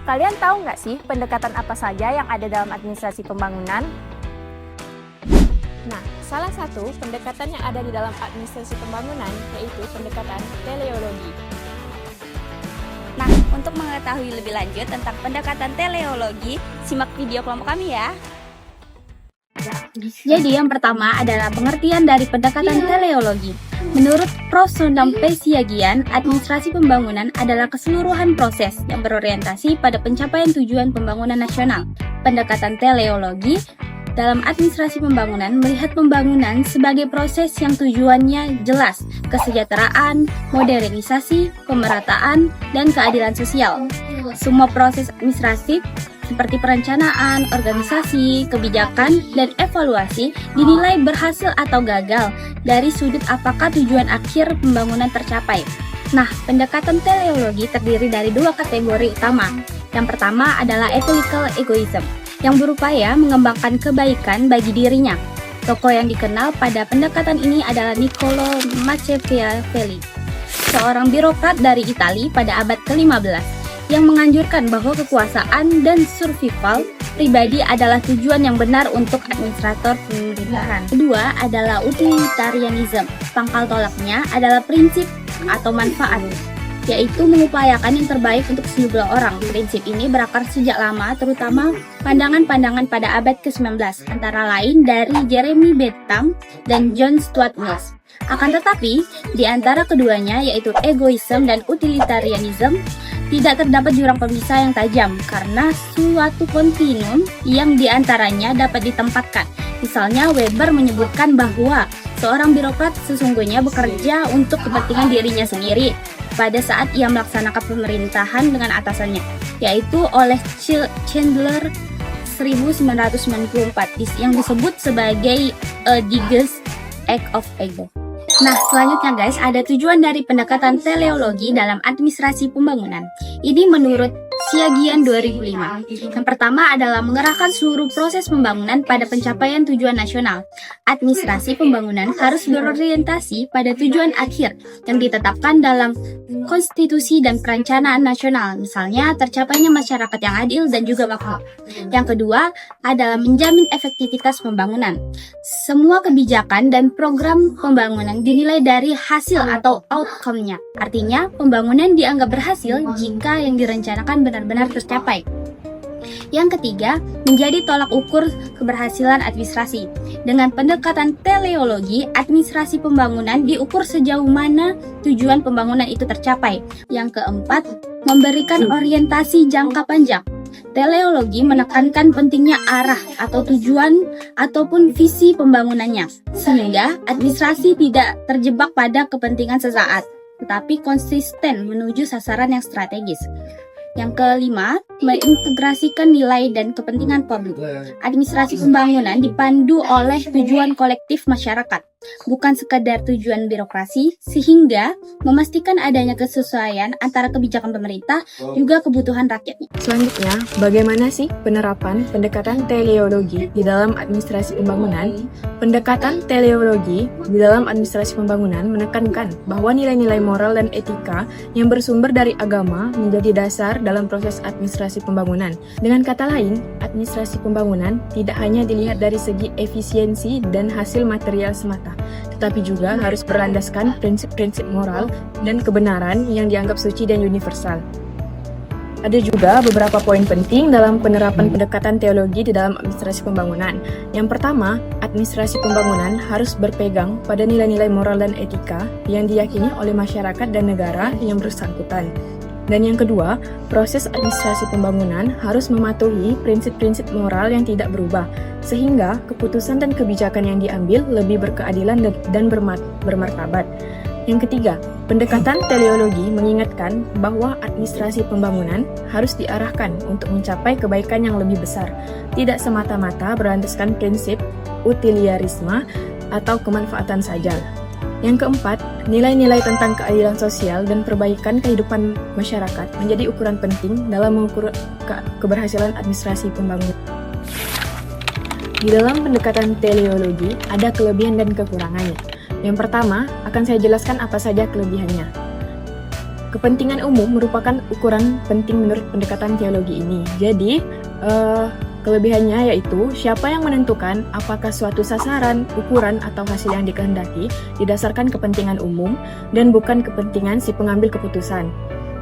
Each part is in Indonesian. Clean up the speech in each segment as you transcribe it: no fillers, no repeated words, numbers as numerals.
Kalian tahu nggak sih pendekatan apa saja yang ada dalam administrasi pembangunan? Nah, salah satu pendekatan yang ada di dalam administrasi pembangunan yaitu pendekatan teleologi. Nah, untuk mengetahui lebih lanjut tentang pendekatan teleologi, simak video kelompok kami ya. Jadi yang pertama adalah pengertian dari pendekatan teleologi. Menurut Prof. Sondam P. Siagian, administrasi pembangunan adalah keseluruhan proses yang berorientasi pada pencapaian tujuan pembangunan nasional. Pendekatan teleologi dalam administrasi pembangunan melihat pembangunan sebagai proses yang tujuannya jelas, kesejahteraan, modernisasi, pemerataan, dan keadilan sosial. Semua proses administratif seperti perencanaan, organisasi, kebijakan, dan evaluasi dinilai berhasil atau gagal dari sudut apakah tujuan akhir pembangunan tercapai. Nah, pendekatan teleologi terdiri dari dua kategori utama. Yang pertama adalah ethical egoism, yang berupaya mengembangkan kebaikan bagi dirinya. Tokoh yang dikenal pada pendekatan ini adalah Niccolo Machiavelli, seorang birokrat dari Italia pada abad ke-15. Yang menganjurkan bahwa kekuasaan dan survival pribadi adalah tujuan yang benar untuk administrator pemerintahan. Kedua adalah utilitarianism. Pangkal tolaknya adalah prinsip atau manfaat, yaitu mengupayakan yang terbaik untuk sejumlah orang. Prinsip ini berakar sejak lama, terutama pandangan-pandangan pada abad ke-19, antara lain dari Jeremy Bentham dan John Stuart Mills. Akan tetapi, di antara keduanya, yaitu egoisme dan utilitarianism, tidak terdapat jurang pemisah yang tajam karena suatu kontinum yang diantaranya dapat ditempatkan. Misalnya, Weber menyebutkan bahwa seorang birokrat sesungguhnya bekerja untuk kepentingan dirinya sendiri pada saat ia melaksanakan pemerintahan dengan atasannya, yaitu oleh Chandler 1994 yang disebut sebagai a Deus Act of Ego. Nah, selanjutnya guys, ada tujuan dari pendekatan teleologi dalam administrasi pembangunan. Ini menurut Siagian 2005. Yang pertama adalah mengerahkan seluruh proses pembangunan pada pencapaian tujuan nasional. Administrasi pembangunan harus berorientasi pada tujuan akhir yang ditetapkan dalam konstitusi dan perencanaan nasional, misalnya tercapainya masyarakat yang adil dan juga makmur. Yang kedua adalah menjamin efektivitas pembangunan. Semua kebijakan dan program pembangunan dinilai dari hasil atau outcome-nya. Artinya, pembangunan dianggap berhasil jika yang direncanakan benar-benar tercapai. Yang ketiga, menjadi tolak ukur keberhasilan administrasi. Dengan pendekatan teleologi, administrasi pembangunan diukur sejauh mana tujuan pembangunan itu tercapai. Yang keempat, memberikan orientasi jangka panjang. Teleologi menekankan pentingnya arah atau tujuan ataupun visi pembangunannya, sehingga administrasi tidak terjebak pada kepentingan sesaat, tetapi konsisten menuju sasaran yang strategis. Yang kelima, mengintegrasikan nilai dan kepentingan publik. Administrasi pembangunan dipandu oleh tujuan kolektif masyarakat, bukan sekadar tujuan birokrasi, sehingga memastikan adanya kesesuaian antara kebijakan pemerintah juga kebutuhan rakyatnya. Selanjutnya, bagaimana sih penerapan pendekatan teleologi di dalam administrasi pembangunan? Pendekatan teleologi di dalam administrasi pembangunan menekankan bahwa nilai-nilai moral dan etika yang bersumber dari agama menjadi dasar dalam proses administrasi pembangunan. Dengan kata lain, administrasi pembangunan tidak hanya dilihat dari segi efisiensi dan hasil material semata, tetapi juga harus berlandaskan prinsip-prinsip moral dan kebenaran yang dianggap suci dan universal. Ada juga beberapa poin penting dalam penerapan pendekatan teologi di dalam administrasi pembangunan. Yang pertama, administrasi pembangunan harus berpegang pada nilai-nilai moral dan etika yang diyakini oleh masyarakat dan negara yang bersangkutan. Dan yang kedua, proses administrasi pembangunan harus mematuhi prinsip-prinsip moral yang tidak berubah, sehingga keputusan dan kebijakan yang diambil lebih berkeadilan dan bermartabat. Yang ketiga, pendekatan teleologi mengingatkan bahwa administrasi pembangunan harus diarahkan untuk mencapai kebaikan yang lebih besar, tidak semata-mata berlandaskan prinsip utilitarisme atau kemanfaatan saja. Yang keempat, nilai-nilai tentang keadilan sosial dan perbaikan kehidupan masyarakat menjadi ukuran penting dalam mengukur keberhasilan administrasi pembangunan. Di dalam pendekatan teleologi, ada kelebihan dan kekurangannya. Yang pertama, akan saya jelaskan apa saja kelebihannya. kepentingan umum merupakan ukuran penting menurut pendekatan teologi ini. Jadi, kelebihannya yaitu siapa yang menentukan apakah suatu sasaran, ukuran, atau hasil yang dikehendaki didasarkan kepentingan umum dan bukan kepentingan si pengambil keputusan.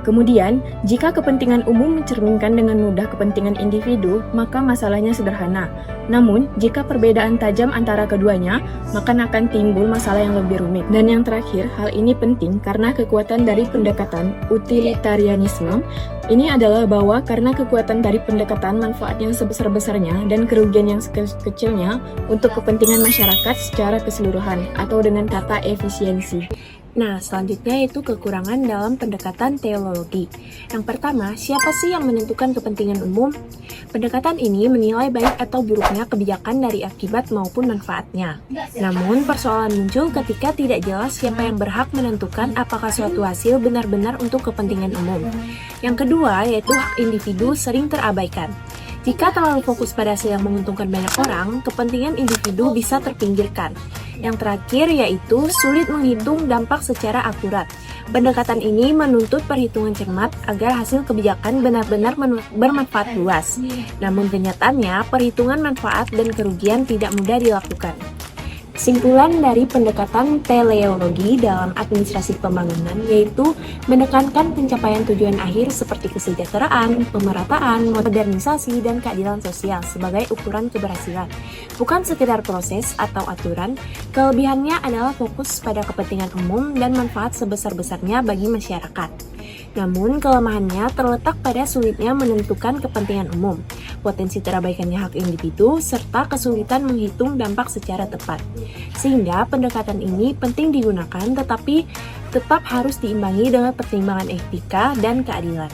Kemudian, jika kepentingan umum mencerminkan dengan mudah kepentingan individu, maka masalahnya sederhana. Namun, jika perbedaan tajam antara keduanya, maka akan timbul masalah yang lebih rumit. Dan yang terakhir, hal ini penting karena kekuatan dari pendekatan utilitarianisme ini adalah bahwa karena kekuatan dari pendekatan manfaat yang sebesar-besarnya dan kerugian yang sekecilnya untuk kepentingan masyarakat secara keseluruhan, atau dengan kata efisiensi. Nah, selanjutnya yaitu kekurangan dalam pendekatan teologi. Yang pertama, siapa sih yang menentukan kepentingan umum? Pendekatan ini menilai baik atau buruknya kebijakan dari akibat maupun manfaatnya. Namun, persoalan muncul ketika tidak jelas siapa yang berhak menentukan apakah suatu hasil benar-benar untuk kepentingan umum. Yang kedua, yaitu hak individu sering terabaikan. Jika terlalu fokus pada hasil yang menguntungkan banyak orang, kepentingan individu bisa terpinggirkan. Yang terakhir yaitu sulit menghitung dampak secara akurat. Pendekatan ini menuntut perhitungan cermat agar hasil kebijakan benar-benar bermanfaat luas. Namun kenyataannya, perhitungan manfaat dan kerugian tidak mudah dilakukan. Kesimpulan dari pendekatan teleologi dalam administrasi pembangunan yaitu menekankan pencapaian tujuan akhir seperti kesejahteraan, pemerataan, modernisasi, dan keadilan sosial sebagai ukuran keberhasilan. Bukan sekedar proses atau aturan, kelebihannya adalah fokus pada kepentingan umum dan manfaat sebesar-besarnya bagi masyarakat. Namun, kelemahannya terletak pada sulitnya menentukan kepentingan umum, potensi terabaikannya hak individu, serta kesulitan menghitung dampak secara tepat. Sehingga pendekatan ini penting digunakan tetapi tetap harus diimbangi dengan pertimbangan etika dan keadilan.